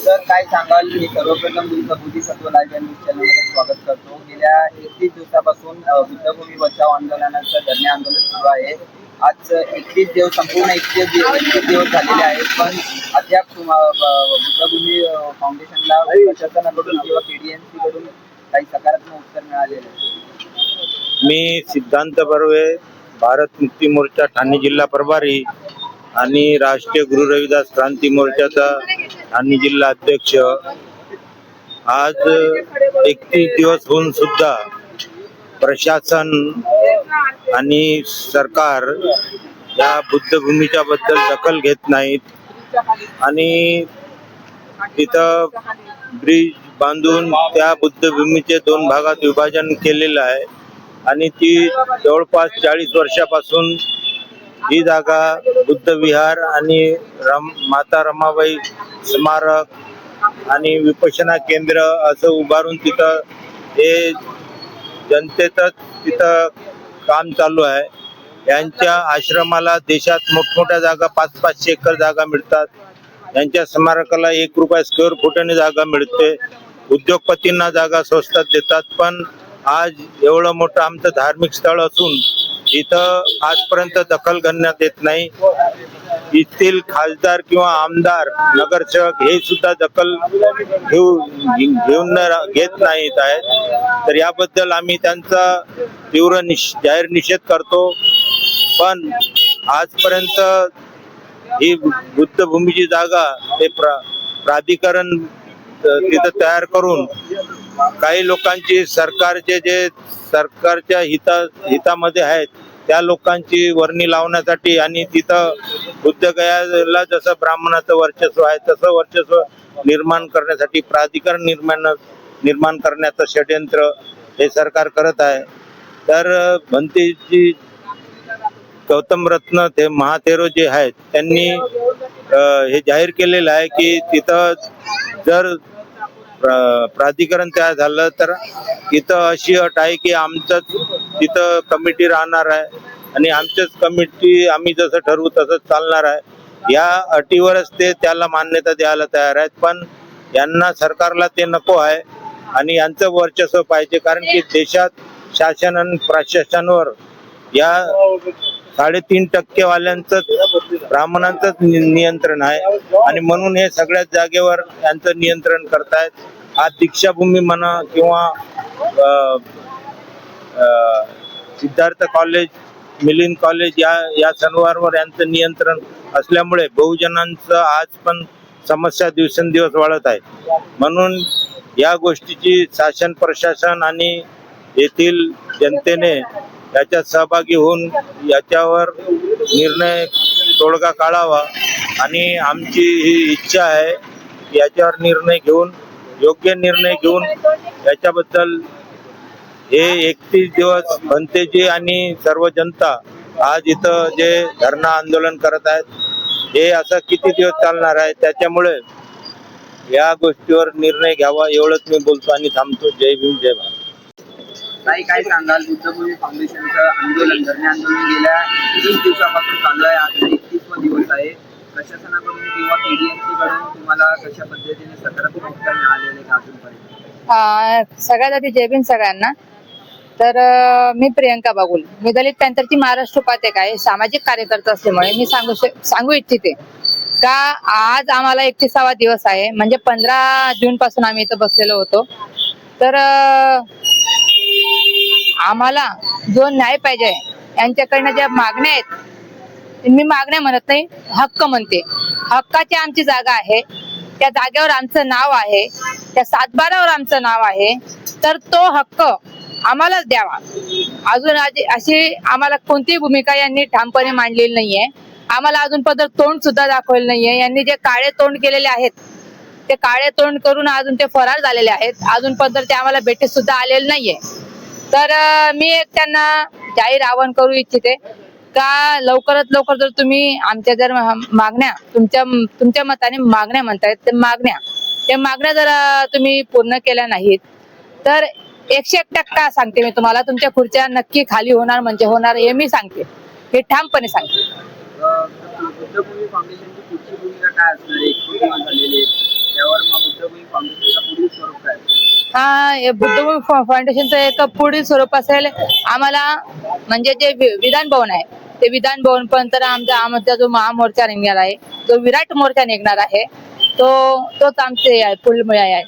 Sir काय सांगाल? मी सर्वप्रथम तुमचं बोधिसत्व लाईव्ह या न्यूज चॅनलमध्ये स्वागत करतो. गेल्या 31 दिवसापासून बुद्धभूमी बचाव आंदोलनाचं धरणे आंदोलन सुरू आहे. आज 31 दिवस संपूर्ण 31 दिवस झालेले आहेत, पण अद्याप बुद्धभूमी फाउंडेशनला प्रशासनाकडून किंवा KDNC कडून काही सकारात्मक उत्तर मिळालेलं आहे. मी सिद्धांत बर्वे, भारत मुक्ती मोर्चा ठाणे जिल्हा प्रभारी आणि राष्ट्रीय गुरु रविदास क्रांती मोर्चाचा ठाणे जिल्हा अध्यक्ष. आज 31 दिवस होऊन सुद्धा प्रशासन आणि सरकार या बुद्धभूमीच्या बद्दल दखल घेत नाहीत आणि तिथं ब्रिज बांधून त्या बुद्धभूमीचे 2 भागात विभाजन केलेलं आहे आणि ती जवळपास 40 वर्षापासून ही जागा बुद्ध विहार आणि माता रमाबाई स्मारक आणि विपश्यना केंद्र असं उभारून तिथं हे जनतेतच तिथं काम चालू आहे. यांच्या आश्रमाला देशात मोठमोठ्या जागा 500-500 एकर जागा मिळतात. यांच्या स्मारकाला 1 रुपया स्क्वेअर फुटाने जागा मिळते. उद्योगपतींना जागा स्वस्तात देतात. पण आज एवढं मोठं आमचं धार्मिक स्थळ असून इथं आजपर्यंत दखल घेण्यात येत नाही. येथील खासदार किंवा आमदार नगरसेवक हे सुद्धा दखल घेऊन घेत नाहीत आहेत. तर याबद्दल आम्ही त्यांचा तीव्र जाहीर निषेध करतो. पण आजपर्यंत ही बुद्धभूमीची जागा हे प्राधिकरण तिथं तयार करून काही लोकांची सरकारच्या हितामध्ये आहेत त्या लोकांची वर्णी लावण्यासाठी आणि तिथं बुद्धगयाला जसं ब्राह्मणाचं वर्चस्व आहे तसं वर्चस्व निर्माण करण्यासाठी प्राधिकरण निर्माण करण्याचं षड्यंत्र हे सरकार करत आहे. तर भंतेजी गौतम रत्न ते महाथेरो जे आहेत त्यांनी हे जाहीर केलेलं आहे की तिथं जर प्राधिकरण तयार झालं तर इथं अशी अट आहे की आमचंच तिथं कमिटी राहणार आहे आणि आमचंच कमिटी आम्ही जसं ठरवू तसंच चालणार आहे. या अटीवरच ते त्याला मान्यता द्यायला तयार आहेत. पण यांना सरकारला ते नको आहे आणि यांचं वर्चस्व पाहिजे. कारण की देशात शासन आणि प्रशासनावर या 3.5% वाल्यांचं ब्राह्मणांचंच नियंत्रण आहे आणि म्हणून हे सगळ्याच जागेवर यांचं नियंत्रण करतायत. आज दीक्षाभूमी म्हणा किंवा सिद्धार्थ कॉलेज, मिलिंद कॉलेज या सर्वांवर यांचं नियंत्रण असल्यामुळे बहुजनांचं आज पण समस्या दिवसेंदिवस वाढत आहे. म्हणून या गोष्टीची शासन प्रशासन आणि येथील जनतेने याच्यात सहभागी होऊन याच्यावर तोडगा काढावा आणि आमची ही इच्छा आहे की याच्यावर योग्य निर्णय घेऊन याच्याबद्दल हे 31 दिवस भंतेजी आणि सर्व जनता आज इथं जे धरणं आंदोलन करत आहेत हे असं किती दिवस चालणार आहे. त्याच्यामुळे या गोष्टीवर निर्णय घ्यावा एवढंच मी बोलतो आणि थांबतो. जय भीम, जय भारत. काय सांगाल? बुद्धभूमी फाउंडेशनचं आंदोलन धरणे आंदोलन गेल्या 30 दिवसापासून चालू आहे. आज 31वा दिवस आहे. प्रशासनाकडून किंवा KDNC कडून तुम्हाला कशा पद्धतीने सकारात्मक उत्तर मिळालेले का अजूनपर्यंत? सगळ्यात आधी जय भीम सगळ्यांना. तर मी प्रियंका बागुल, मी दलित पॅंथरची महाराष्ट्र उपाध्यक्ष आहे. सामाजिक कार्यकर्ता असल्यामुळे मी सांगू इच्छिते का आज आम्हाला 31वा दिवस आहे. म्हणजे 15 जून पासून आम्ही इथं बसलेलो होतो. तर आम्हाला जो न्याय पाहिजे यांच्याकडनं ज्या मागण्या आहेत, मी मागण्या म्हणत नाही, हक्क म्हणते. हक्काची आमची जागा आहे, त्या जागेवर आमचं नाव आहे, त्या 7/12वर आमचं नाव आहे. तर तो हक्क आम्हालाच द्यावा. अजून अशी आम्हाला कोणतीही भूमिका यांनी ठामपणे मांडलेली नाहीये. आम्हाला अजून पदर तोंड सुद्धा दाखवलं नाहीये. यांनी जे काळे तोंड केलेले आहेत ते काळे तोंड करून अजून ते फरार झालेले आहेत. अजून पदर ते आम्हाला भेटीत सुद्धा आलेलं नाहीये. तर मी एक त्यांना जाहीर आवाहन करू इच्छिते का लवकरात लवकर जर तुम्ही आमच्या जर मागण्या तुमच्या मताने मागण्या म्हणतायत त्या मागण्या जर तुम्ही पूर्ण केल्या नाहीत तर 101% सांगते मी तुम्हाला, तुमच्या खुर्च्या नक्की खाली होणार म्हणजे होणार हे मी सांगते, हे ठामपणे सांगते. बुद्धभूमी फाउंडेशनची पुढची भूमिका काय असणार आहे? त्यावर मग हा बुद्धभूमी फाउंडेशनचं एक पुढील स्वरूप असेल, आम्हाला म्हणजे जे विधान भवन आहे ते विधान भवन पण तर आमचा जो महामोर्चा निघणार आहे, जो विराट मोर्चा निघणार आहे, तोच आमचे पुढील आहे.